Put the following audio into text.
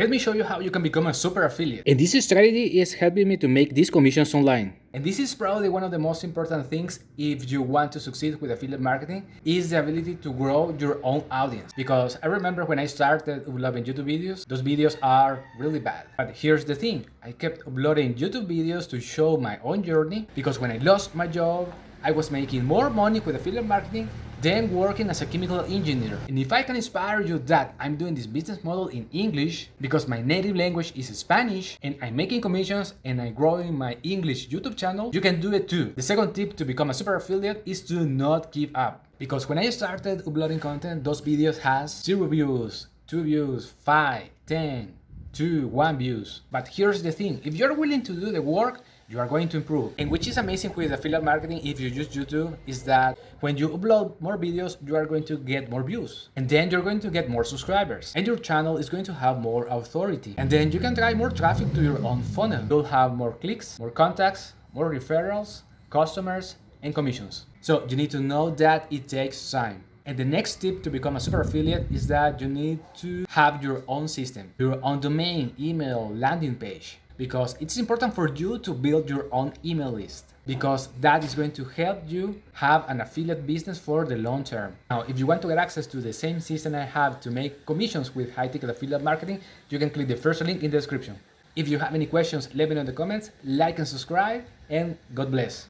Let me show you how you can become a super affiliate. And this strategy is helping me to make these commissions online. And this is probably one of the most important things if you want to succeed with affiliate marketing is the ability to grow your own audience. Because I remember when I started uploading YouTube videos, those videos are really bad. But here's the thing, I kept uploading YouTube videos to show my own journey because when I lost my job, I was making more money with affiliate marketing than working as a chemical engineer. And if I can inspire you that I'm doing this business model in English because my native language is Spanish and I'm making commissions and I'm growing my English YouTube channel, you can do it too. The second tip to become a super affiliate is to not give up. Because when I started uploading content, those videos has 0 views, 2 views, 5, 10, 2, 1 views. But here's the thing, if you're willing to do the work, you are going to improve. And which is amazing with affiliate marketing if you use YouTube is that when you upload more videos, you are going to get more views. And then you're going to get more subscribers. And your channel is going to have more authority. And then you can drive more traffic to your own funnel. You'll have more clicks, more contacts, more referrals, customers, and commissions. So you need to know that it takes time. And the next tip to become a super affiliate is that you need to have your own system, your own domain, email, landing page. Because it's important for you to build your own email list because that is going to help you have an affiliate business for the long term. Now, if you want to get access to the same system I have to make commissions with high-ticket affiliate marketing, you can click the first link in the description. If you have any questions, let me know in the comments, like and subscribe, and God bless.